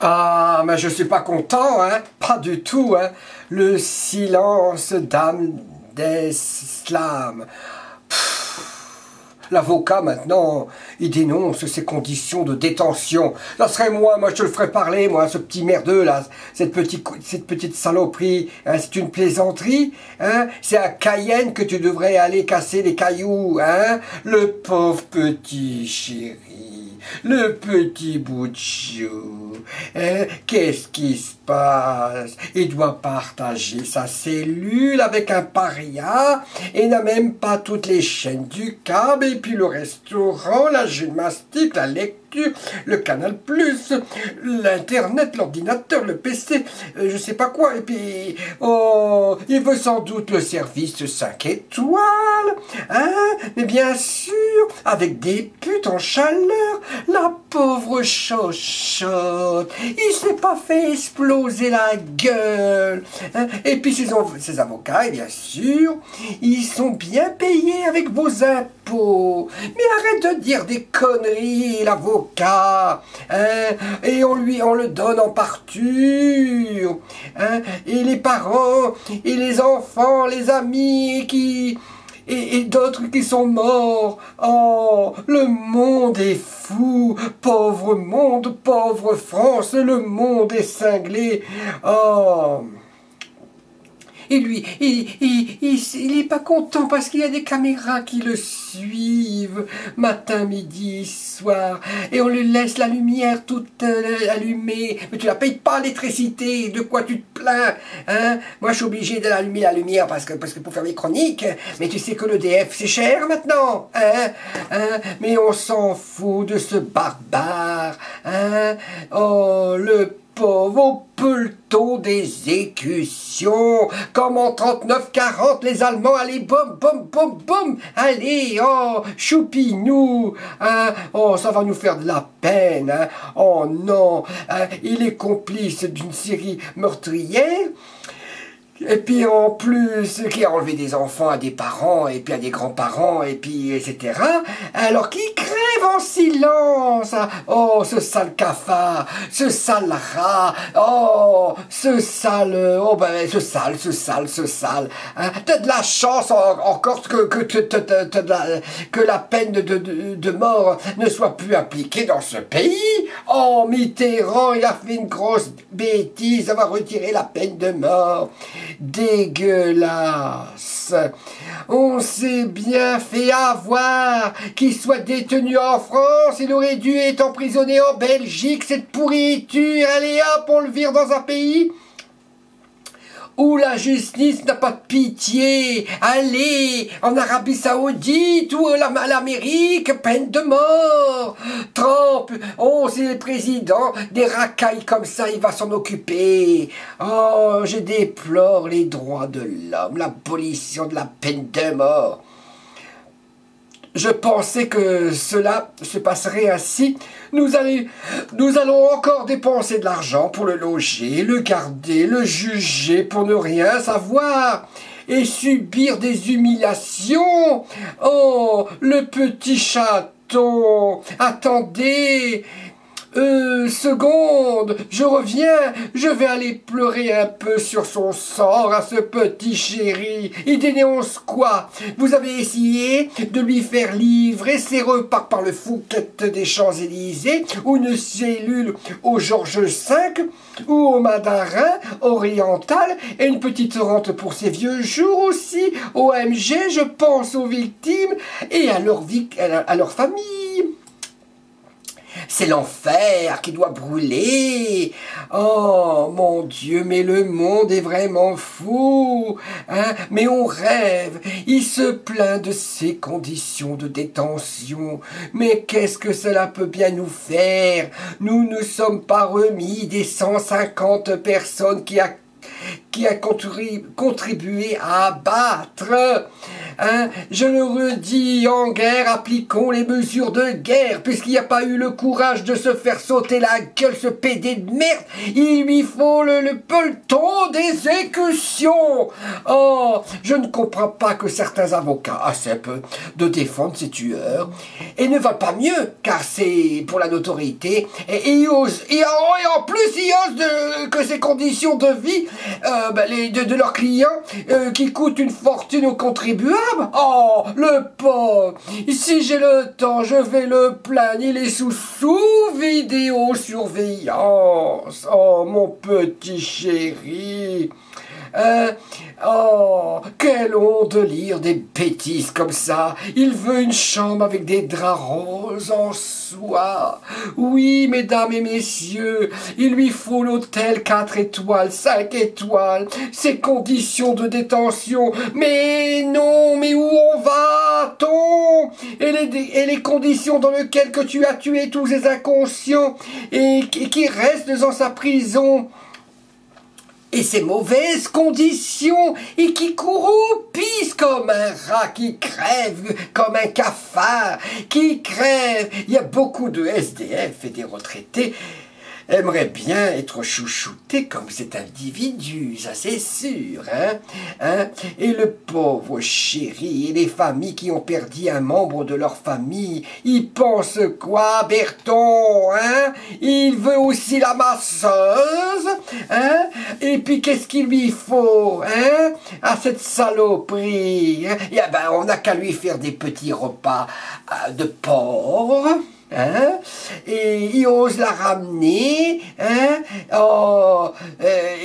Ah, mais je suis pas content, hein, pas du tout, hein. Le silence d'âme d'Islam. L'avocat, maintenant, il dénonce ces conditions de détention. Ça serait moi je te le ferais parler, moi, ce petit merdeux, là, cette petite saloperie, hein, c'est une plaisanterie, hein, c'est à Cayenne que tu devrais aller casser les cailloux, hein, le pauvre petit chéri, le petit bout de chou, hein, qu'est-ce qui se passe? Il doit partager sa cellule avec un paria et n'a même pas toutes les chaînes du câble, et puis le restaurant, la gymnastique, la lecture, le Canal+, l'internet, l'ordinateur, le PC, je sais pas quoi, et puis, oh, il veut sans doute le service 5 étoiles, hein, mais bien sûr, avec des putes en chaleur, la pauvre chochotte, il s'est pas fait exploser la gueule, hein, et puis ses avocats, et bien sûr, ils sont bien payés avec vos impôts, mais arrête de dire des conneries, l'avocat, hein, et on le donne en parture, hein, et les parents, et les enfants, les amis et d'autres qui sont morts. Oh, le monde est fou, pauvre monde, pauvre France, le monde est cinglé. Oh. Et lui, il est pas content parce qu'il y a des caméras qui le suivent matin, midi, soir, et on lui laisse la lumière toute allumée. Mais tu la payes pas, l'électricité, de quoi tu te plains, hein? Moi, je suis obligé de l'allumer la lumière parce que pour faire les chroniques, mais tu sais que l'EDF, c'est cher maintenant, hein? Mais on s'en fout de ce barbare, hein? Oh, le pauvre, au peloton d'exécution, comme en 39-40, les Allemands, allez, boum, boum, boum, boum, allez, oh, choupinou, hein, oh, ça va nous faire de la peine, hein, oh non, hein, il est complice d'une série meurtrière, et puis en plus, qui a enlevé des enfants à des parents, et puis à des grands-parents, et puis etc. Alors qui crève en silence? Oh, ce sale cafard, ce sale rat, oh, ce sale, oh ben, ce sale. Hein? T'as de la chance encore que la peine de mort ne soit plus appliquée dans ce pays. Oh, Mitterrand, il a fait une grosse bêtise d'avoir retiré la peine de mort. Dégueulasse. On s'est bien fait avoir. Qu'il soit détenu en France, il aurait dû être emprisonné en Belgique, cette pourriture. Allez hop, on le vire dans un pays où la justice n'a pas de pitié. Allez, en Arabie Saoudite ou l'Amérique, peine de mort. Trump, oh, c'est le président, des racailles comme ça, il va s'en occuper. Oh, je déplore les droits de l'homme, l'abolition de la peine de mort. Je pensais que cela se passerait ainsi. Nous allons encore dépenser de l'argent pour le loger, le garder, le juger pour ne rien savoir et subir des humiliations. Oh, le petit chaton, attendez. Seconde, je reviens, je vais aller pleurer un peu sur son sort à ce petit chéri. Il dénonce quoi? Vous avez essayé de lui faire livrer ses repas par le Fouquet des Champs-Élysées ou une cellule au Georges V ou au Mandarin oriental et une petite rente pour ses vieux jours aussi. OMG, je pense aux victimes et à leur famille. C'est l'enfer qui doit brûler. Oh, mon Dieu, mais le monde est vraiment fou. Hein? Mais on rêve. Il se plaint de ces conditions de détention. Mais qu'est-ce que cela peut bien nous faire? Nous ne sommes pas remis des 150 personnes qui a contribué à abattre. Hein? Je le redis, en guerre, appliquons les mesures de guerre, puisqu'il n'y a pas eu le courage de se faire sauter la gueule, ce pédé de merde, il lui faut le peloton d'exécution. Oh, je ne comprends pas que certains avocats acceptent de défendre ces tueurs, et ne valent pas mieux, car c'est pour la notoriété, et en plus, ils osent que ces conditions de vie de leurs clients qui coûtent une fortune aux contribuables. Oh, le pauvre. Si j'ai le temps, je vais le plaindre. Il est sous vidéosurveillance. Oh, mon petit chéri. Oh, quelle honte de lire des bêtises comme ça. Il veut une chambre avec des draps roses en soie. Oui, mesdames et messieurs, il lui faut l'hôtel 4 étoiles, 5 étoiles, ses conditions de détention. Mais non, mais où on va-t-on? Et les conditions dans lesquelles que tu as tué tous ces inconscients et qui restent dans sa prison. Et ces mauvaises conditions, et qui croupissent comme un rat, qui crève comme un cafard, qui crève. Il y a beaucoup de SDF et des retraités aimeraient bien être chouchoutés comme cet individu, ça c'est sûr, hein. Et le pauvre chéri, et les familles qui ont perdu un membre de leur famille, ils pensent quoi, Berton, hein? Il veut aussi la masseuse, hein? Et puis qu'est-ce qu'il lui faut, hein? À cette saloperie, hein? Et ben, on n'a qu'à lui faire des petits repas de porc, hein? Et il ose la ramener, hein? Oh,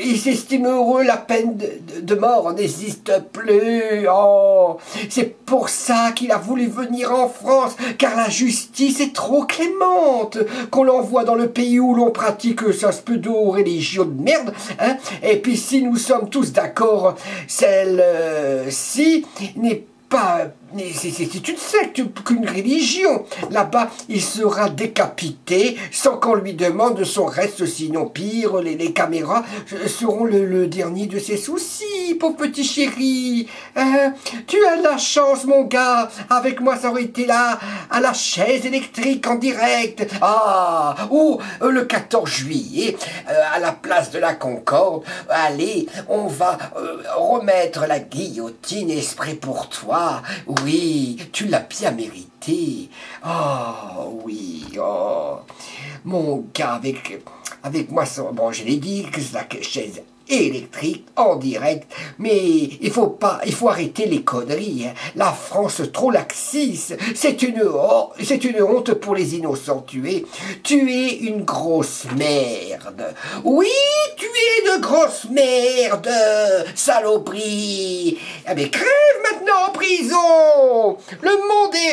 il s'estime heureux, la peine de mort n'existe plus. Oh, c'est pour ça qu'il a voulu venir en France, car la justice est trop clémente, qu'on l'envoie dans le pays où l'on pratique sa pseudo-religion de merde, hein? Et puis si nous sommes tous d'accord, celle-ci n'est pas... C'est une secte qu'une religion. Là-bas, il sera décapité sans qu'on lui demande son reste, sinon pire, les caméras seront le dernier de ses soucis, pauvre petit chéri. Tu as de la chance, mon gars. Avec moi, ça aurait été là, à la chaise électrique en direct. Ah, ou le 14 juillet, à la place de la Concorde. Allez, on va remettre la guillotine exprès pour toi. Oui, tu l'as bien mérité. Oh, oui, oh. Mon gars, avec moi, bon, je l'ai dit que c'est la chaise électrique en direct, mais il faut arrêter les conneries, hein. La France trop laxiste, c'est une honte pour les innocents tués. Tu es une grosse merde. Oui, tu es de grosse merde, saloperie. Eh bien, crève maintenant en prison. Le monde est